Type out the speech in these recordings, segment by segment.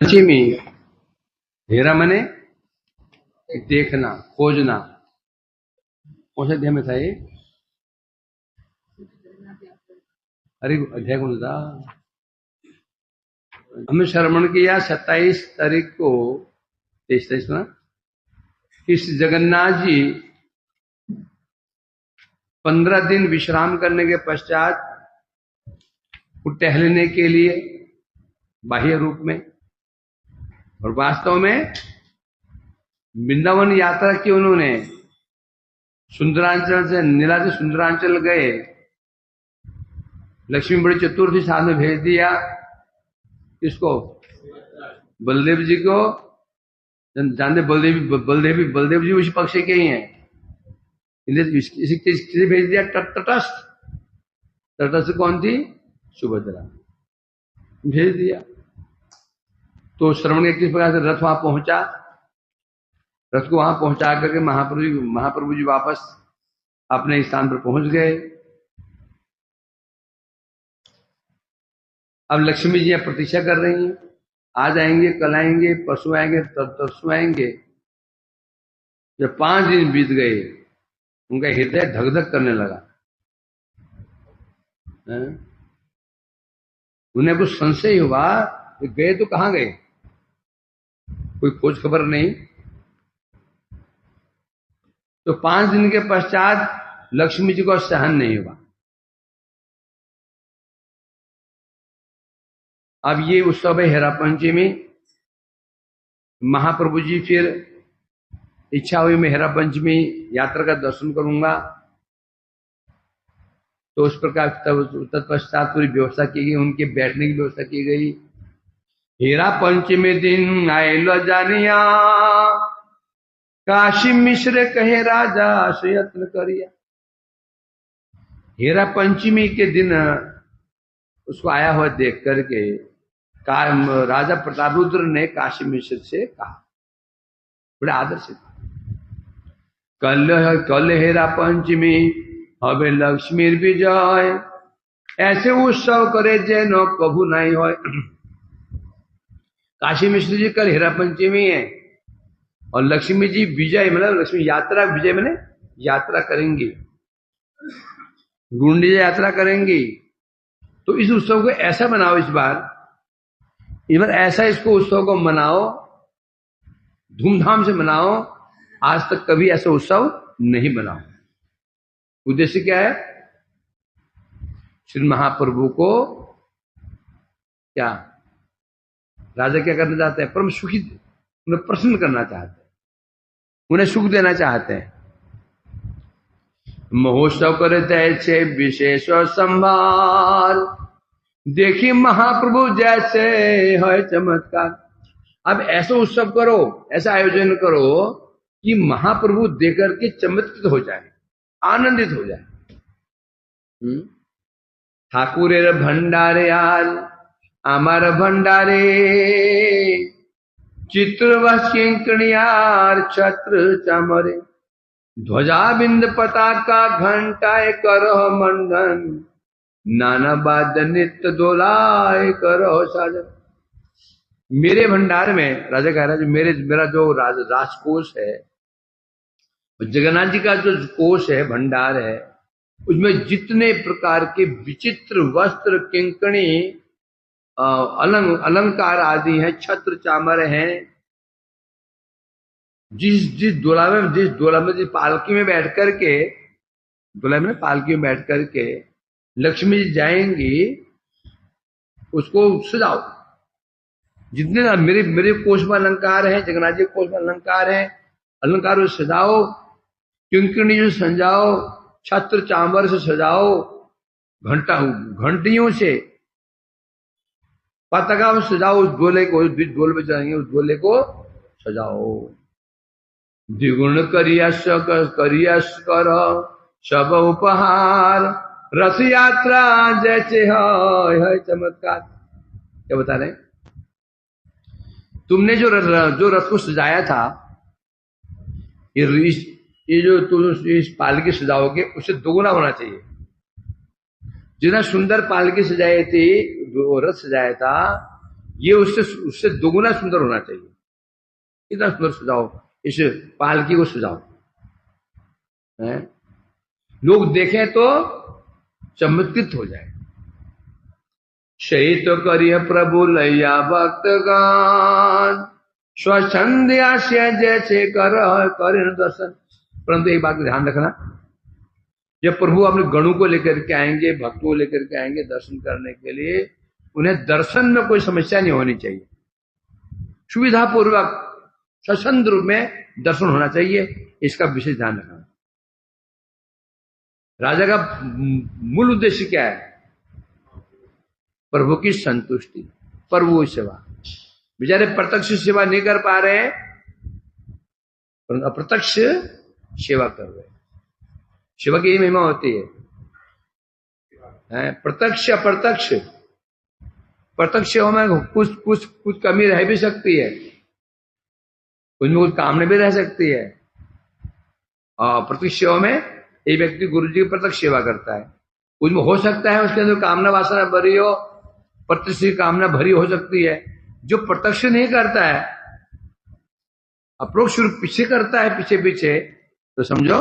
पंचमी हेरा मने देखना खोजना। कौन सा अध्याय में था ये? अरे अध्याय कौन था? हमने श्रवण किया 27 तारीख को 23 में इस जगन्नाथ जी 15 दिन विश्राम करने के पश्चात टहलने के लिए बाह्य रूप में और वास्तव में वृंदावन यात्रा की उन्होंने सुंदरांचल से नीलाद्रि सुंदरांचल गए। लक्ष्मी बड़ी चतुर्थी साथ में भेज दिया। किसको? बलदेव जी को। जानते बलदेव जी उसी पक्ष के ही हैं। किसे भेज दिया? तटस्थ। तटस्थ कौन थी? सुभद्रा। भेज दिया। तो श्रवण के किस प्रकार से रथ वहां पहुंचा। रथ को वहां पहुंचा करके महाप्रभु जी वापस अपने स्थान पर पहुंच गए। अब लक्ष्मी जी प्रतीक्षा कर रही हैं, आज आएंगे, कल आएंगे, परसों आएंगे, तरसों आएंगे। जब 5 दिन बीत गए उनका हृदय धक धक करने लगा। उन्हें कुछ संशय हुआ, गए तो कहां गए, कोई खोज खबर नहीं। तो 5 दिन के पश्चात लक्ष्मी जी को सहन नहीं हुआ। अब ये उत्सव है हेरा पंचमी। महाप्रभु जी फिर इच्छा हुई मैं हेरा पंचमी यात्रा का दर्शन करूंगा। तो उस प्रकार तत्पश्चात पूरी व्यवस्था की गई, उनके बैठने की व्यवस्था की गई। हेरा पंचमी दिन आयल जानिया, काशी मिश्र कहे राजा से यत्न करिया। हेरा पंचमी के दिन उसको आया हुआ देख करके राजा प्रतापरुद्र ने काशी मिश्र से कहा, बड़े आदर से कहा, कल हेरा पंचमी हवे लक्ष्मी विजय, ऐसे उत्सव करे जेनो कभू नहीं हो। काशी मिश्र जी कल हेरा पंचमी है और लक्ष्मी जी विजय मतलब लक्ष्मी यात्रा, विजय मैंने यात्रा करेंगी, गुंडीचा यात्रा करेंगी। तो इस उत्सव को ऐसा बनाओ, इस बार ऐसा इसको उत्सव को मनाओ, धूमधाम से मनाओ। आज तक कभी ऐसा उत्सव नहीं बनाओ। उद्देश्य क्या है? श्री महाप्रभु को क्या राजा क्या करना चाहते हैं? परम सुखी, उन्हें प्रसन्न करना चाहते हैं, उन्हें सुख देना चाहते हैं। महोत्सव करते छे विशेष संभार, देखिए महाप्रभु जैसे है चमत्कार। अब ऐसा उत्सव करो, ऐसा आयोजन करो कि महाप्रभु देकर के चमत्कृत हो जाए, आनंदित हो जाए। ठाकुरेर भंडारे आज आमार भंडारे, चित्रवश किंकणियार छत्र चामरे, ध्वजा बिंद पताका घंटाए करह मंडन, नाना वाद्य नित्य दोलाए करो साजन। मेरे भंडार में राजा कह रहा है, मेरा जो राजकोष है, जगन्नाथ जी का जो कोष है, भंडार है, उसमें जितने प्रकार के विचित्र वस्त्र, किंकणी, अलंकार आदि हैं, छत्र चामर हैं, जिस डोला में जिस पालकी में बैठ करके, डोला में पालकी में बैठ करके लक्ष्मी जी जाएंगी, उसको सजाओ। जितने मेरे कोष में अलंकार है, जगन्नाथ जी कोष में अलंकार है, अलंकार से सजाओ, किंकणी से सजाओ, छत्र चांबर से सजाओ, घंटियों से, पताका में सजाओ। उस गोले को, जिस गोले में जाएंगे उस गोले को सजाओ। द्विगुण करियस कर सब उपहार, रथ यात्रा जैसे है चमत्कार। क्या बता रहे? तुमने जो रथ को सजाया था, ये जो तुम इस पालकी सजाओगे उससे दोगुना होना चाहिए। जितना सुंदर पालकी सजाई थी, जो रथ सजाया था, ये उससे उससे दोगुना सुंदर होना चाहिए। इतना सुंदर सजाओ, इस पालकी को सजाओ, है? लोग देखें तो चमत्कृत हो जाए। शही तो करिए प्रभु लैया भक्तगान, स्वच्छंद आशय जैसे कर दर्शन। परंतु एक बात का ध्यान रखना, जब प्रभु अपने गणों को लेकर के आएंगे, भक्तों को लेकर के आएंगे दर्शन करने के लिए, उन्हें दर्शन में कोई समस्या नहीं होनी चाहिए। सुविधा पूर्वक स्वच्छंद रूप में दर्शन होना चाहिए, इसका विशेष ध्यान रखना। राजा का मूल उद्देश्य क्या है? प्रभु की संतुष्टि, प्रभु सेवा। बेचारे प्रत्यक्ष सेवा नहीं कर पा रहे हैं, परंतु अप्रत्यक्ष सेवा कर रहे हैं। सेवा की यही महिमा होती है, प्रत्यक्ष अप्रत्यक्ष। प्रत्यक्ष सेवा में कुछ कमी रह भी सकती है, कुछ में कुछ कामना भी रह सकती है। और प्रत्यक्ष सेवा में एक व्यक्ति गुरु जी की प्रत्यक्ष सेवा करता है, कुछ में हो सकता है उसके अंदर कामना वासना भरी हो, प्रत्यक्ष की कामना भरी हो सकती है। जो प्रत्यक्ष नहीं करता है, अप्रोक्ष रूप पीछे करता है, पीछे पीछे, तो समझो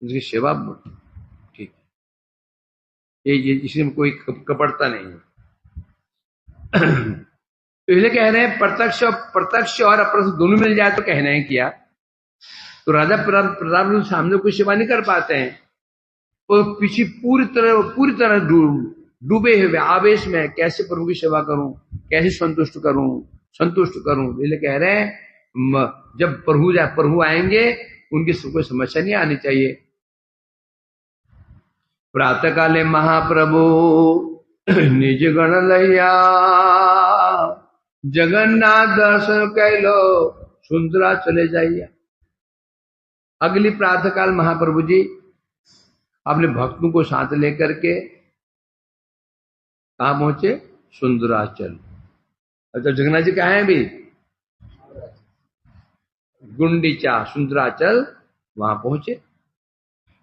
उसकी सेवा ठीक है, ये इसमें कोई कपटता नहीं है। तो इसलिए कह रहे हैं प्रत्यक्ष और अप्रत्यक्ष दोनों मिल जाए तो कहना है किया। तो राजा प्रताप सामने कोई सेवा नहीं कर पाते हैं, तो पीछे पूरी तरह डूबे हुए आवेश में कैसे प्रभु की सेवा करूं, कैसे संतुष्ट करूं। इसलिए कह रहे हैं जब प्रभु आएंगे उनकी कोई समस्या नहीं आनी चाहिए। प्रातः काले महाप्रभु निज गण लैया, जगन्नाथ दर्शन कैलो सुंदरा चले जाइया। अगली प्रातः काल महाप्रभु जी अपने भक्तों को साथ लेकर के कहां पहुंचे? सुंदराचल। अच्छा, जगन्नाथ जी कहाँ हैं अभी? गुंडीचा सुंदराचल वहां पहुंचे।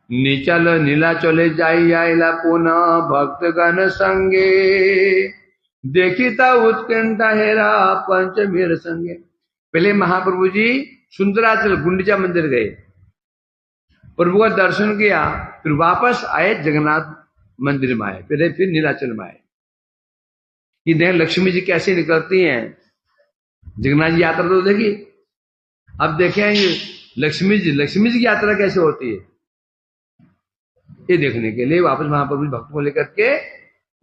नीचल नीला चले जाई आइला पुनः भक्तगण संगे, देखिता उत्कंठा हेरा पंचमीर संगे। पहले महाप्रभु जी सुंदराचल गुंडीचा मंदिर गए, प्रभु का दर्शन किया, फिर वापस आए जगन्नाथ मंदिर में आए, फिर नीलाचल में आए। कि देख लक्ष्मी जी कैसे निकलती हैं, जगन्नाथ जी यात्रा तो देखी, अब देखेंगे लक्ष्मी जी की यात्रा कैसे होती है, ये देखने के लिए वापस महाप्रभु भक्त को लेकर के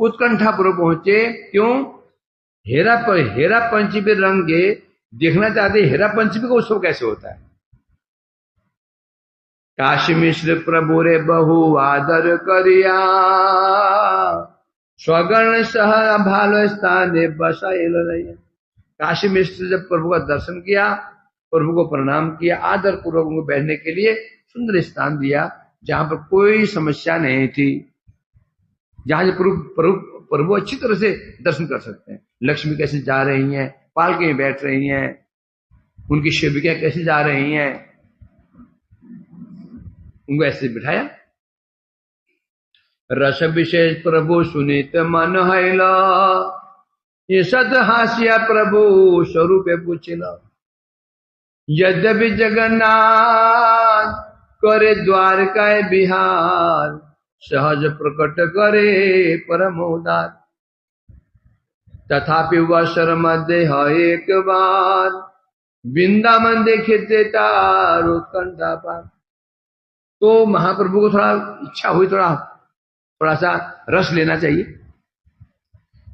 उत्कंठापुर पहुंचे। क्यों? हेरा पंचमी रंगे देखना चाहते, हेरा पंचमी का उत्सव कैसे होता है। काशी मिश्र प्रभु रे बहु आदर करिया, स्वगण सह भालो स्थाने बसाइल रहिया। काशी मिश्र जब प्रभु का दर्शन किया, प्रभु को प्रणाम किया, आदर पूर्वक उनको बैठने के लिए सुंदर स्थान दिया जहां पर कोई समस्या नहीं थी, जहां से प्रभु अच्छी तरह से दर्शन कर सकते हैं। लक्ष्मी कैसे जा रही हैं, पालकी में बैठ रही हैं, उनकी सेविकाएं कैसे जा रही हैं, उनको ऐसे बिठाया। रस विशेष प्रभु सुनित मन हैला, ये सत हास्या प्रभु स्वरूप पूछला। यद्यपि जगन्नाथ करे द्वारका बिहार, सहज प्रकट करे परमोदार। तथापि वर्षर मध्य है एक बार, वृंदावन देखे तार उत्कंठा पार। तो महाप्रभु को थोड़ा इच्छा हुई, थोड़ा सा रस लेना चाहिए।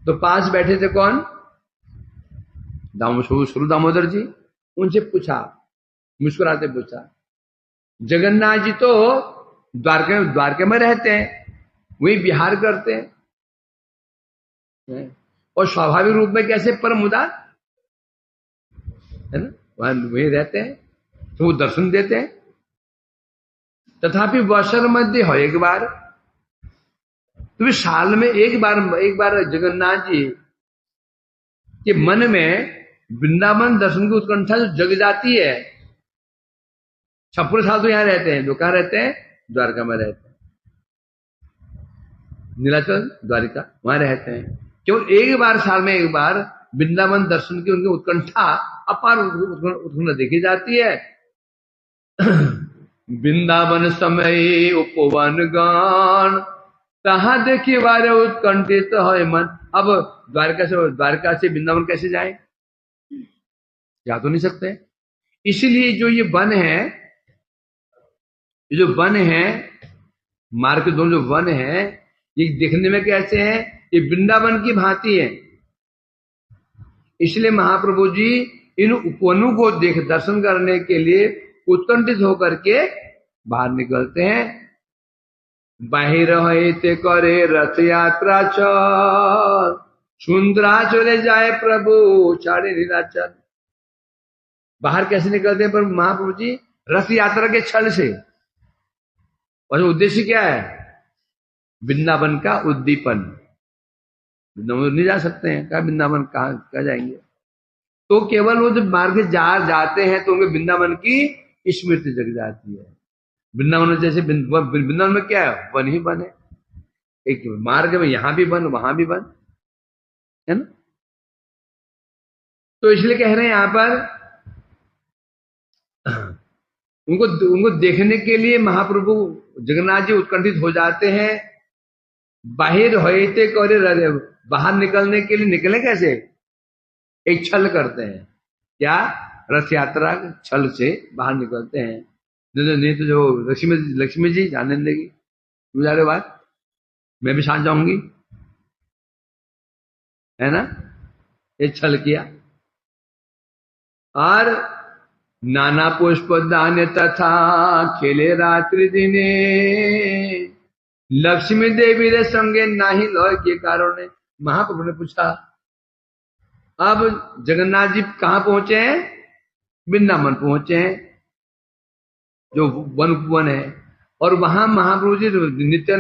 तो पास बैठे थे कौन? स्वरूप दामोदर जी। उनसे पूछा, मुस्कुराते पूछा, जगन्नाथ जी तो द्वारका में रहते हैं, वही विहार करते हैं, और स्वाभाविक रूप में कैसे परम उदार है ना, वही रहते हैं, तो वो दर्शन देते हैं। तथापि वर्षर मध्य हो एक बार, तो साल में एक बार जगन्नाथ जी के मन में वृंदावन दर्शन की उत्कंठा जो जग जाती है। पूरे साल तो यहां रहते हैं, जो कहां रहते हैं? द्वारका में रहते हैं, नीलाचल द्वारिका वहां रहते हैं। केवल एक बार साल में एक बार वृंदावन दर्शन की उनकी उत्कंठा अपार उत्कंठा देखी जाती है। वृंदावन समय उपवन गान कहा देखी बारे उत्कंठित है मन। अब द्वारका से वृंदावन कैसे जाए? जा तो नहीं सकते। इसलिए जो ये वन है, ये जो वन है, मार्ग के दोनों जो वन है, ये देखने में कैसे है? ये वृंदावन की भांति है। इसलिए महाप्रभु जी इन उपवनों को दर्शन करने के लिए उत्कंठित होकर के बाहर निकलते हैं। बाहिर होते करे रथ यात्रा चल, सुंदरा चले जाए प्रभु छाड़े नीलाचल। बाहर कैसे निकलते हैं पर महाप्रभु जी? रथ यात्रा के छल से। और उद्देश्य क्या है? वृंदावन का उद्दीपन। वृंदावन नहीं जा सकते हैं, क्या वृंदावन कहाँ जाएंगे? तो केवल वो जब मार्ग से जाते हैं तो उनके वृंदावन की स्मृति जग जाती है। वृंदावन जैसे वृंदावन में क्या है? वन ही वन है। एक मार्ग में यहां भी वन, वहां भी वन है ना। तो इसलिए कह रहे हैं यहां पर उनको देखने के लिए महाप्रभु जगन्नाथ जी उत्कंठित हो जाते हैं। बाहिर होते करे, बाहर निकलने के लिए निकले कैसे? एक छल करते हैं। क्या? रथ यात्रा छल से बाहर निकलते हैं। नहीं तो जो लक्ष्मी जी जाने देगी, तुम जा रहे बात, मैं भी साथ जाऊंगी, है ना। ये छल किया। और नाना पुष्प दान तथा खेले रात्रि दिने, लक्ष्मी देवी रे संगे नाही लय के कारण। महाप्रभु ने पूछा, अब जगन्नाथ जी कहां पहुंचे हैं? वृंदावन पहुंचे हैं, जो वन है। और वहां महाप्रभु जी नित्य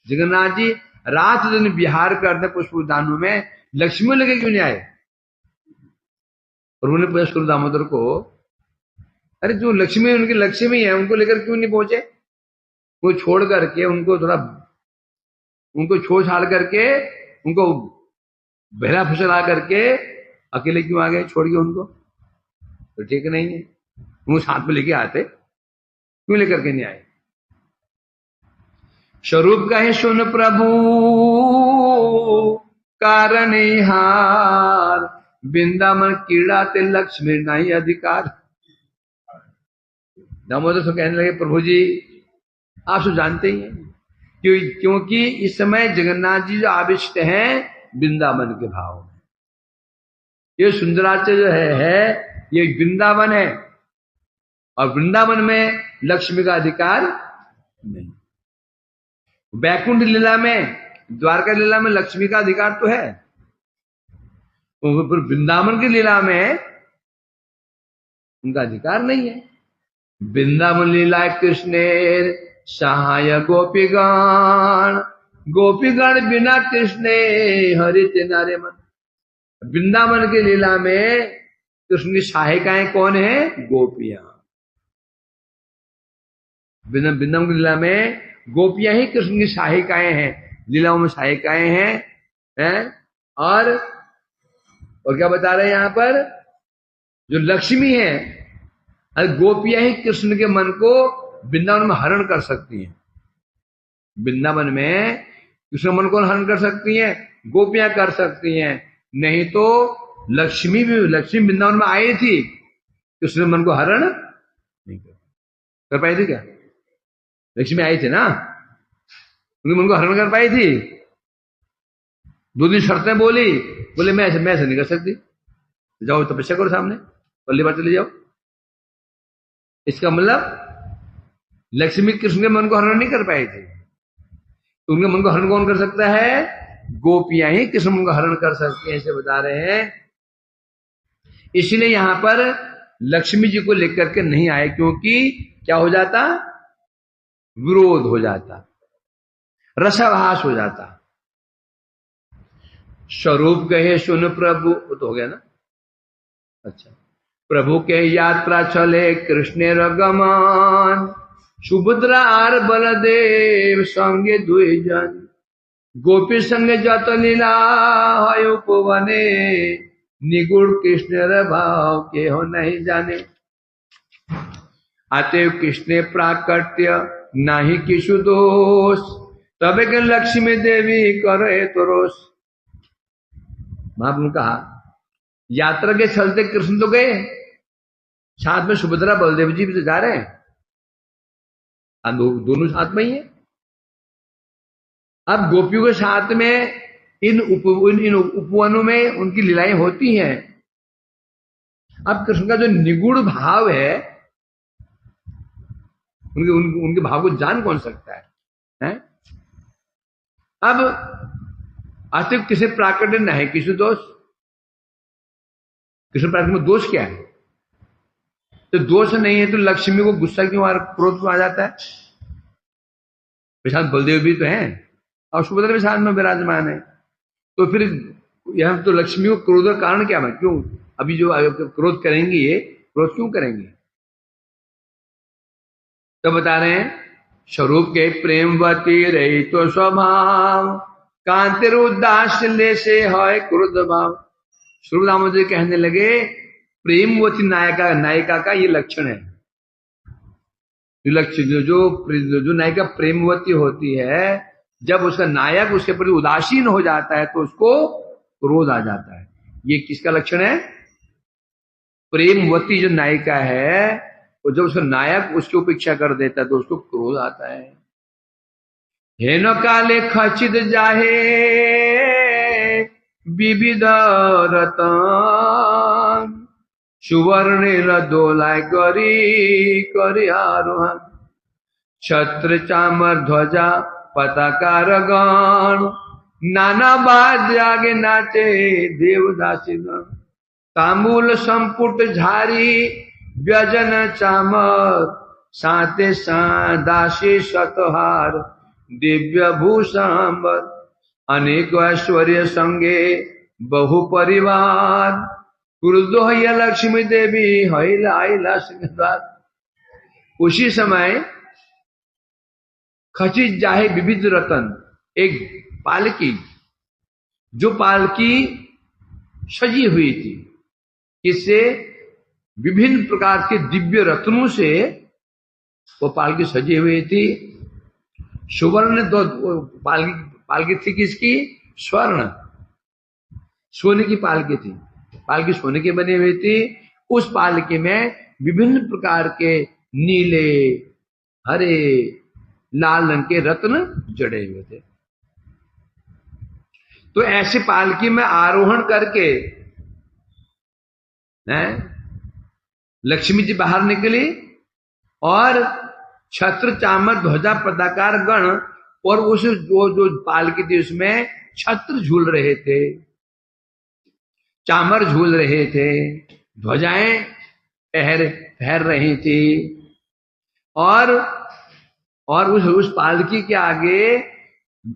जगन्नाथ जी रात दिन विहार करते पुष्प उद्यानों में, लक्ष्मी लगे क्यों नहीं आए? और उन्होंने पूछा सूर्य दामोदर को, अरे जो लक्ष्मी उनकी लक्ष्मी है, उनको लेकर क्यों नहीं पहुंचे? वो छोड़ करके उनको छोड़ छाड़ करके, उनको बहरा फुसला करके अकेले क्यों आ गए छोड़ के उनको? तो ठीक नहीं है। वो साथ में लेके आते, क्यों लेकर के नहीं आए? स्वरूप कहे सुन प्रभु कारण हार, वृंदावन कीड़ा ते लक्ष्मी नहीं अधिकार। दामोदर से कहने लगे, प्रभु जी आप तो जानते ही हैं क्योंकि इस समय जगन्नाथ जी जो आविष्ट हैं वृंदावन के भाव में। ये सुंदराचार्य जो है ये वृंदावन है, और वृंदावन में लक्ष्मी का अधिकार नहीं। वैकुंठ लीला में, द्वारका लीला में लक्ष्मी का अधिकार तो है, तो वृंदावन की लीला में उनका अधिकार नहीं है। वृंदावन लीला कृष्णेर सहाय गोपीगण, गोपीगण बिना कृष्णे हरित नारे मन। वृंदावन की लीला में कृष्ण की सहायिकाएं कौन है? गोपियां। वृंदावन की लीला में गोपियां ही कृष्ण की सहायिकाएं हैं, लीलाओं में सहायिकाएं हैं। और क्या बता रहे हैं यहां पर? जो लक्ष्मी है, गोपियां ही कृष्ण के मन को वृंदावन में हरण कर सकती हैं। वृंदावन में कृष्ण मन को हरण कर सकती हैं, गोपियां कर सकती हैं। नहीं तो लक्ष्मी वृंदावन में आई थी, कृष्ण मन को हरण नहीं कर पाई थी क्या? लक्ष्मी आई थी ना, उनके मन को हरण कर पाई थी। 2 दिन शर्तें बोले मैं ऐसे नहीं कर सकती, जाओ तपस्या करो सामने, पल्ली बार चले जाओ। इसका मतलब लक्ष्मी कृष्ण के मन को हरण नहीं कर पाई थी, तो उनके मन को हरण कौन कर सकता है? गोपियां ही कृष्ण मन को हरण कर सकती हैं, ऐसे बता रहे हैं। इसलिए यहां पर लक्ष्मी जी को लेकर के नहीं आए, क्योंकि क्या हो जाता? विरोध हो जाता, रसाभास हो जाता। स्वरूप कहे सुन प्रभु, तो हो गया ना। अच्छा, प्रभु के यात्रा चले कृष्ण रगमान, सुभद्रा और बलदेव संगे 2 जन। गोपी संग जत लीला है उपवने, निगुण कृष्ण रे भाव के हो नहीं जाने। अतएव कृष्ण प्राकट्य नाही किशु दोष, तबे के लक्ष्मी देवी करे तो रोष। महाप्रभु ने कहा यात्रा के चलते कृष्ण तो गए, साथ में सुभद्रा बलदेव जी भी तो जा रहे हैं, दोनों साथ में ही है। अब गोपियों के साथ में इन उपवनों में उनकी लीलाएं होती हैं। अब कृष्ण का जो निगूढ़ भाव है, उनके भाव को जान कौन सकता है? अब अतिव किसी प्राकट्य न है किसी दोष। कृष्ण प्राकट्य में दोष क्या है? तो दोष नहीं है तो लक्ष्मी को गुस्सा क्यों आ, क्रोध क्यों आ जाता है? प्रसाद बलदेव भी तो हैं और सुभद्रा भी साथ में विराजमान है, तो फिर यहां तो लक्ष्मी को क्रोध का कारण क्या है? क्यों अभी जो क्रोध करेंगी, ये क्रोध क्यों करेंगे? तो बता रहे हैं स्वरूप के प्रेमवती रही तो स्वभाव, कांतिर उदास ले से है क्रोध भाव। स्वरूप दामोदर कहने लगे प्रेमवती नायिका का ये लक्षण है। लक्षण जो नायिका प्रेमवती होती है, जब उसका नायक उसके प्रति उदासीन हो जाता है तो उसको क्रोध आ जाता है। ये किसका लक्षण है? प्रेमवती जो नायिका है, और जब उसका नायक उसकी उपेक्षा कर देता है तो उसको क्रोध आता है। हेनो काले खचित जाहे विविध रतन, सुवर्ण दोलाय करी आरोहण, छत्र चामर ध्वजा पताकार गण, नाना वाद्य आगे नाचे देवदासी गण, तांबूल संपुट झारी व्यजन चामर, साते दासी शतहार दिव्य भूषांबर, अनेक ऐश्वर्य संगे बहु परिवार, क्रुद्धो है लक्ष्मी देवी हैला सिंहद्वार। उसी समय खचित जाहे विविध रतन, एक पालकी, जो पालकी सजी हुई थी, इससे विभिन्न प्रकार के दिव्य रत्नों से वो पालकी सजी हुई थी। सुवर्ण दो पालकी थी किसकी? स्वर्ण, सोने की पालकी थी। पालकी सोने की बनी हुई थी। उस पालकी में विभिन्न प्रकार के नीले, हरे, लाल रंग के रत्न जड़े हुए थे। तो ऐसे पालकी में आरोहण करके लक्ष्मी जी बाहर निकली और छत्र चामर ध्वजा पताकार गण, और उस जो पालकी थी उसमें छत्र झूल रहे थे, चामर झूल रहे थे, ध्वजाएं फहर रही थी, और उस पालकी के आगे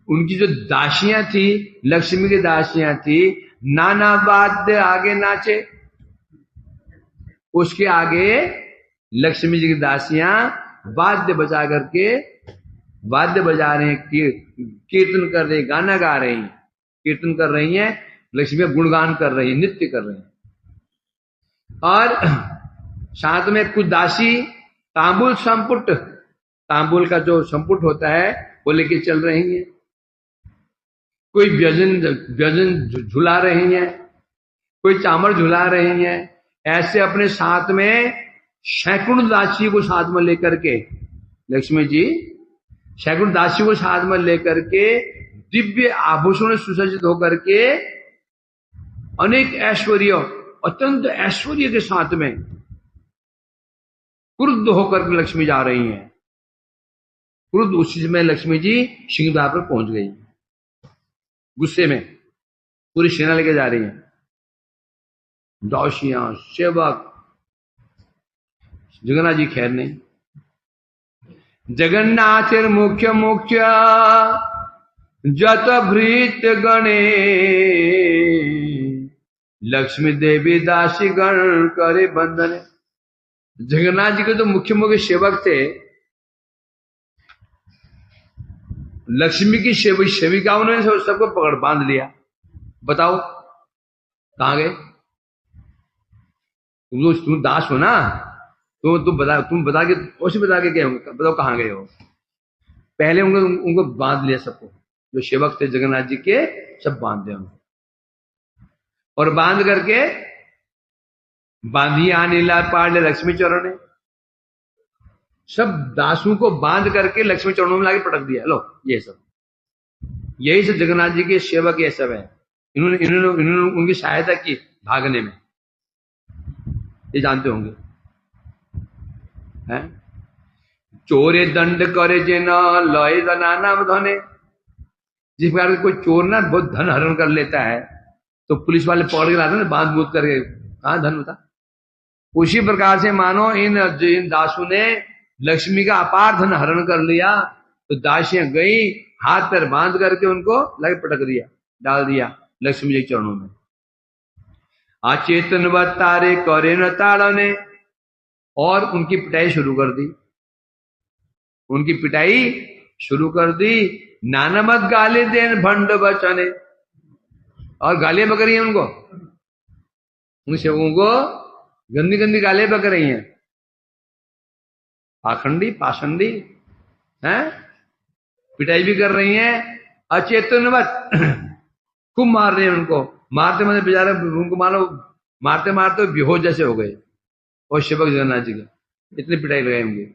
उनकी जो दासियां थी, लक्ष्मी की दासियां थी, नाना वाद्य आगे नाचे। उसके आगे लक्ष्मी जी की दासियां वाद्य बजा करके, वाद्य बजा रहे हैं, कीर्तन कर रही, गाना गा रही, कीर्तन कर रही हैं, लक्ष्मी गुणगान कर रही, नृत्य कर रही हैं। और साथ में कुछ दासी तांबुल संपुट, तांबुल का जो संपुट होता है वो लेके चल रही हैं। कोई व्यजन झुला रही हैं, कोई चामर झुला रही हैं। ऐसे अपने साथ में सैकड़ों दासियों को साथ में लेकर के, लक्ष्मी जी सैकड़ों दासियों को साथ में लेकर के, दिव्य आभूषण सुसज्जित होकर के, अनेक ऐश्वर्य, अत्यंत ऐश्वर्य के साथ में क्रुद्ध होकर के लक्ष्मी जा रही हैं। क्रुद्ध उसी समय लक्ष्मी जी सिंहद्वार पर पहुंच गई, गुस्से में पूरी सेना लेके जा रही हैं, दासियां, सेवक। जगन्नाथ जी खैर नहीं। जगन्नाथेर मुख्य मुख्य जत भृत गणे, लक्ष्मी देवी दासी गण करे बंधने। जगन्नाथ जी के तो मुख्य मुख्य सेवक थे, लक्ष्मी की सेविकाओं ने सबको पकड़ बांध लिया। बताओ कहां गए? तुम दास हो ना, तो तुम बता के उसे बता के गए होंगे, बताओ कहां गए हो। पहले उनको बांध लिया सबको, जो सेवक थे जगन्नाथ जी के सब बांध दिया उनको, और बांध करके बांधिया नीला पाड़ लक्ष्मी चरण ने सब दासों को बांध करके लक्ष्मी चरणों में लाके पटक दिया। लो ये सब, यही सब जगन्नाथ जी के सेवक ये सब है। इन्होंने इन्होंने इन्होंने उनकी सहायता की भागने में, ये जानते होंगे हैं। चोरे दंड करे जिन लय नाम धने, जिस प्रकार कोई चोर ना बहुत धन हरण कर लेता है तो पुलिस वाले पकड़ के लाते ना बांध बूंद करके, कहां धन होता। उसी प्रकार से मानो इन दासों ने लक्ष्मी का अपार धन हरण कर लिया, तो दासियां गई हाथ पैर बांध करके उनको लगे पटक दिया, डाल दिया लक्ष्मी जी के चरणों में। अचेतन तारे करे न ताड़ने, और उनकी पिटाई शुरू कर दी, उनकी पिटाई शुरू कर दी। नानामत गाली देन भंड बचने, और गालियां बक रही हैं उनको, उन सेवकों को गंदी गंदी गालियां बक रही हैं, पाखंडी पाषंडी हैं, पिटाई भी कर रही हैं। अचेतनवत खूब मार रहे हैं उनको, मारते मारते बेचारे उनको मानो मारते मारते बेहोश जैसे हो गए, और सेवक जगन्नाथ जी के इतनी पिटाई लगाई होंगी।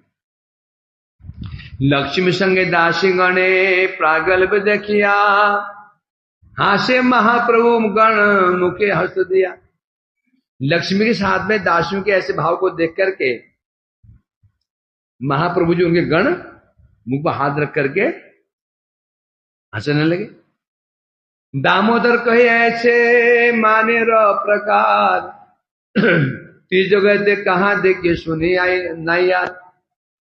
लक्ष्मी संगे दासी गणे प्रागल्भ देखिया, हासे महाप्रभु गण मुखे हंस दिया। लक्ष्मी के साथ में दासियों के ऐसे भाव को देख करके महाप्रभु जी उनके गण मुख पर हाथ रख करके हंसने लगे। दामोदर कहे ऐसे माने र प्रकार, तीज जगह दे कहां देखे सुनी आई नहीं यार।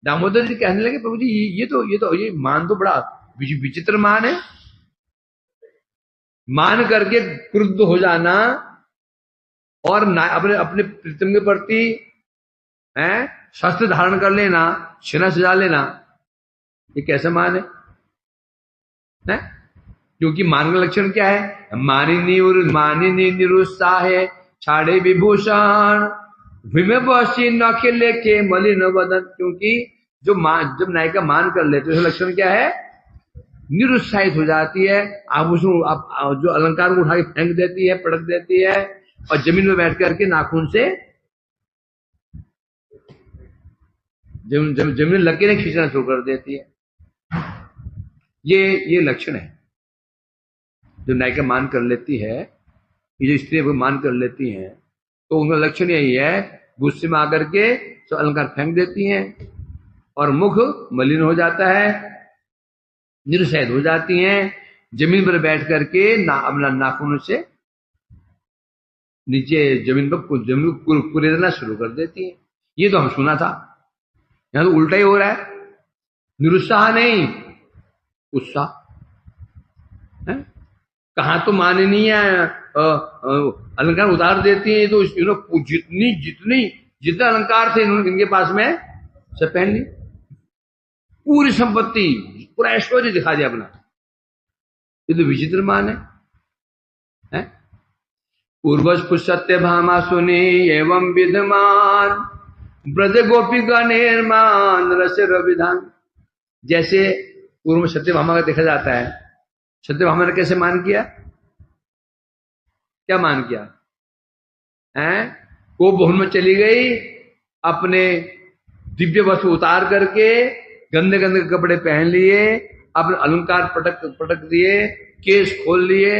दामोदर जी कहने लगे प्रभु जी ये मान तो बड़ा विचित्र मान है, मान करके क्रुद्ध हो जाना और अपने अपने प्रीतम के प्रति शस्त्र धारण कर लेना, सेना सजा लेना, ये कैसा मान है? क्योंकि मान का लक्षण क्या है? मानिनी निरुत्साह है, छाड़े विभूषण भीमे बसी नखे लेके मलिन वदन। क्योंकि जब नायिका मान कर लेते तो लक्षण क्या है? निरुत्साहित हो जाती है, आभूषण जो अलंकार को उठा के फेंक देती है, पटक देती है, और जमीन में बैठ करके नाखून से जमीन लकीरें खींचना शुरू कर देती है। ये लक्षण है जो नायिका मान कर लेती है, ये जो स्त्री मान कर लेती हैं, तो उनका लक्षण यही है, गुस्से में आकर के सब अलंकार फेंक देती हैं और मुख मलिन हो जाता है, निरुत्साहित हो जाती हैं, जमीन पर बैठ करके अपना नाखून से नीचे जमीन को कुरेदना शुरू कर देती है। ये तो हम सुना था, यहां तो उल्टा ही हो रहा है, निरुत्साह नहीं उत्साह है। कहां तो माननीय अलंकार उतार देती है, तो जितने अलंकार थे इनके पास में सब पहन ली, पूरी संपत्ति पूरा ऐश्वर्य दिखा दिया अपना। ये तो विचित्र मान है? पूर्वज सत्य भामा सुनी एवं विद्यमान, ब्रज गोपी का निर्माण रस रविधान। जैसे पूर्व में सत्य भामा का देखा जाता है, सत्य भामा ने कैसे मान किया? क्या मान किया है? वो भवन में चली गई, अपने दिव्य वस्त्र उतार करके गंदे गंदे कपड़े पहन लिए, अपने अलंकार पटक दिए, केस खोल लिए।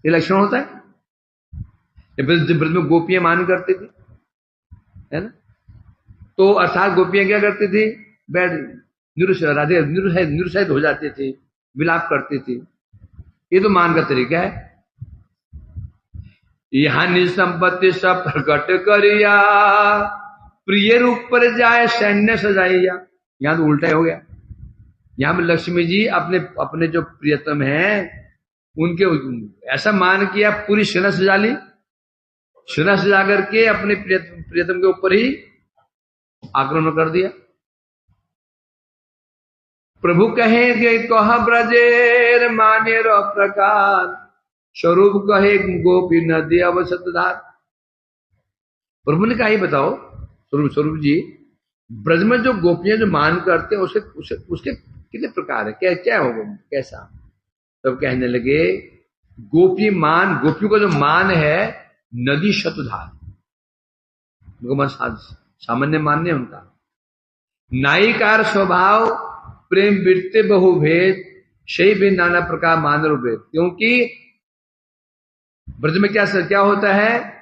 ये लक्षण होता है। ब्रज में गोपियां मान करती थी, है ना? तो अर्थात गोपियां क्या करती थी? बैठ निरुत्साहित हो जाती थी, विलाप करती थी। ये तो मान का तरीका है। यहां निज संपत्ति सब प्रकट करिया, प्रिय रूप पर जाए सैन्य सजाइया। यहां तो उल्टा हो गया, यहां पर लक्ष्मी जी अपने जो प्रियतम हैं उनके ऐसा मान किया, पूरी सेना सजा ली, सेना सजा करके अपने प्रियतम के ऊपर ही आक्रमण कर दिया। प्रभु कहेंगे कह ब्रजेर माने रो प्रकार, स्वरूप कहे गोपी नदी अवसतधार। प्रभु ने कहा ही बताओ स्वरूप जी, ब्रज में जो गोपियां जो मान करते हैं उसके कितने प्रकार है, क्या क्या होगा कैसा? तब कहने लगे गोपियों का जो मान है नदी शतधार, उनको मन सामान्य मान नहीं उनका। नायिकार स्वभाव प्रेम वृत्ति बहुभेद, सही भी नाना प्रकार मान भेद। क्योंकि ब्रज में क्या होता है,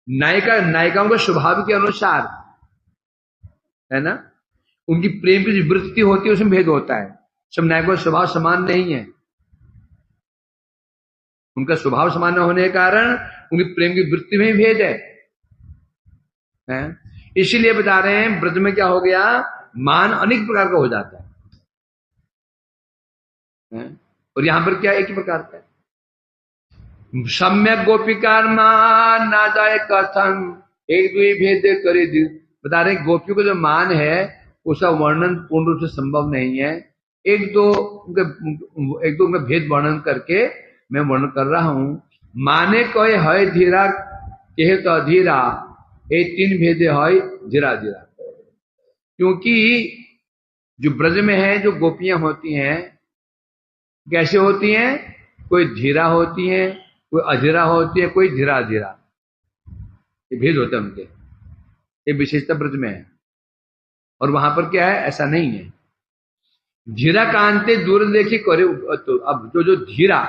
नायिकाओं के स्वभाव के अनुसार है ना, उनकी प्रेम की जो वृत्ति होती है उसमें भेद होता है। सब नायकों का स्वभाव समान नहीं है, उनका स्वभाव समान होने के कारण उनकी प्रेम की वृत्ति में ही भेद है? इसीलिए बता रहे हैं ब्रज में क्या हो गया, मान अनेक प्रकार का हो जाता है। और यहां पर क्या एक ही प्रकार का है। सम्यक गोपिकार मान ना जाए कथन, एक दो भेद करे। बता रहे गोपियों का जो मान है उसका वर्णन पूर्ण रूप से संभव नहीं है। एक दो उनका भेद वर्णन करके मैं वर्णन कर रहा हूं। माने कहे है धीरा, कहे तो अधीरा, ये तीन भेदे है धीरा धीरा। क्योंकि जो ब्रज में है जो गोपियां होती हैं कैसे होती हैं, कोई धीरा होती है, कोई अधीरा होती है, कोई धीरा धीरा, ये भेद होते हैं उनके, ये विशेषता ब्रज में है। और वहां पर क्या है, ऐसा नहीं है। धीरा कांते दूर देखी करे। तो अब जो धीरा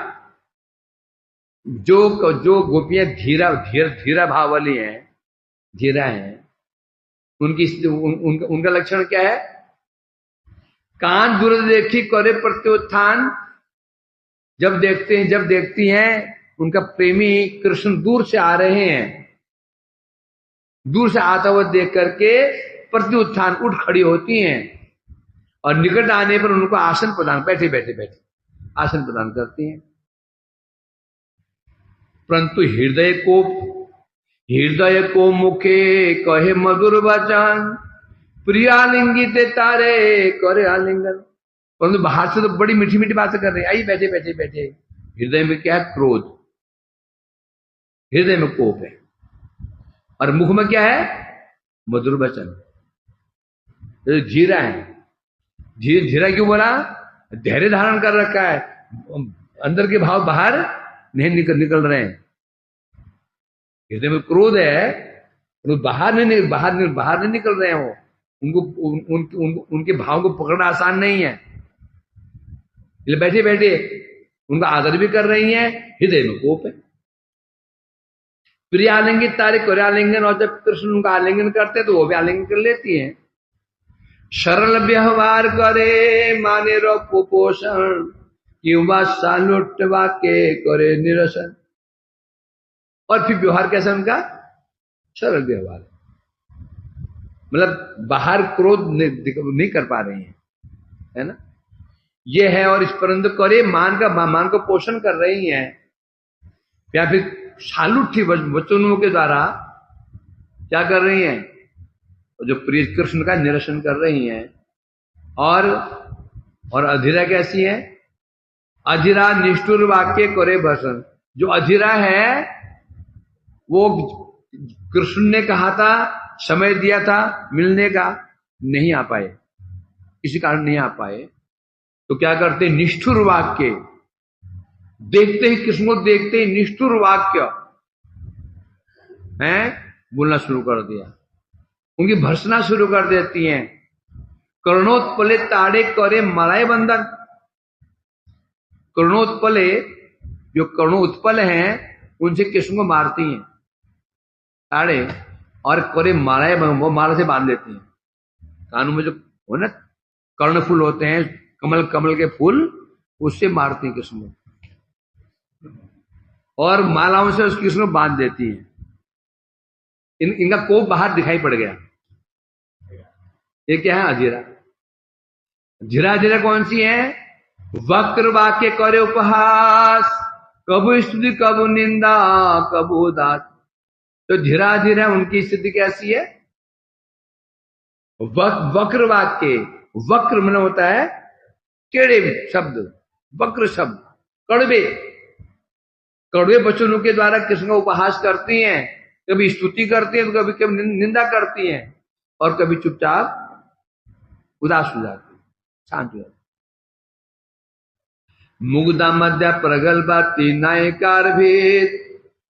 जो गोपियां धीरा भाव वाली हैं, धीरा हैं, उनका लक्षण क्या है, कान दूर देखी करे प्रत्युत्थान। जब देखती हैं उनका प्रेमी कृष्ण दूर से आ रहे हैं, दूर से आता हुआ देख करके प्रत्युत्थान उठ खड़ी होती हैं और निकट आने पर उनको आसन प्रदान, बैठे आसन प्रदान करती हैं। परंतु हृदय को मुखे कहे मधुर वचन, प्रियालिंगित तारे करे आलिंगन। परंतु बाहर से तो बड़ी मीठी मीठी बातें कर रहे हैं, आई बैठे। हृदय में क्या है, क्रोध, हृदय में कोप है, और मुख में क्या है, मधुर वचन। जीरा है, जीरा क्यों बोला, धैर्य धारण कर रखा है, अंदर के भाव बाहर नहीं निकल रहे हैं। हृदय में क्रोध है, तो बाहर नहीं निकल रहे हैं। वो उनके भाव को पकड़ना आसान नहीं है। बैठे उनका आदर भी कर रही हैं, हृदय में कोप है। प्रिय आलिंगित तारे करे आलिंगन, और जब कृष्ण उनका आलिंगन करते तो वो भी आलिंगन कर लेती हैं। सरल व्यवहार करे माने रो कुपोषण, युवा सालुटवा के करे निरसन। और फिर व्यवहार कैसा उनका, सरल व्यवहार, मतलब बाहर क्रोध नहीं कर पा रही है ना, ये है। और इस परंतु करे मान को पोषण कर रही हैं, या फिर सालुठी वचनों के द्वारा क्या कर रही हैं, जो प्रिय कृष्ण का निरसन कर रही हैं। और अधीरा कैसी है, अधीरा निष्ठुर वाक्य करे भसन। जो अधीरा है वो कृष्ण ने कहा था, समय दिया था मिलने का, नहीं आ पाए, इसी कारण नहीं आ पाए। तो क्या करते, निष्ठुर वाक्य, देखते ही कृष्ण को देखते ही निष्ठुर वाक्य है बोलना शुरू कर दिया, उनकी भर्सना शुरू कर देती हैं। कर्णोत्पले ताड़े करे मलाय बंधन। कर्णोत्पले, जो कर्णो उत्पल हैं उनसे कृष्ण को मारती हैं ताड़े, और करे मालाय, वो माला से बांध देती हैं। कानों में जो हो ना कर्ण फूल होते हैं, कमल के फूल, उससे मारती हैं कृष्ण को, और मालाओं से उस कृष्ण को बांध देती हैं। इनका कोप बाहर दिखाई पड़ गया। ये क्या है, अधीरा। धीरा कौन सी है, वक्र वाक्य करे उपहास, कबू स्तुति कबू निंदा कबू उदास। तो धीरा उनकी स्थिति कैसी है, वक्र वाक्य, वक्र मन होता है टेढ़े शब्द, वक्र शब्द, कड़वे कड़वे वचनों के द्वारा कृष्ण का उपहास करती हैं, कभी स्तुति करती हैं तो कभी कभी निंदा करती हैं, और कभी चुपचाप उदास हो जाती, शांत हो जाती। मुग्धा मध्य प्रगल्भा तीन नायकार भेद,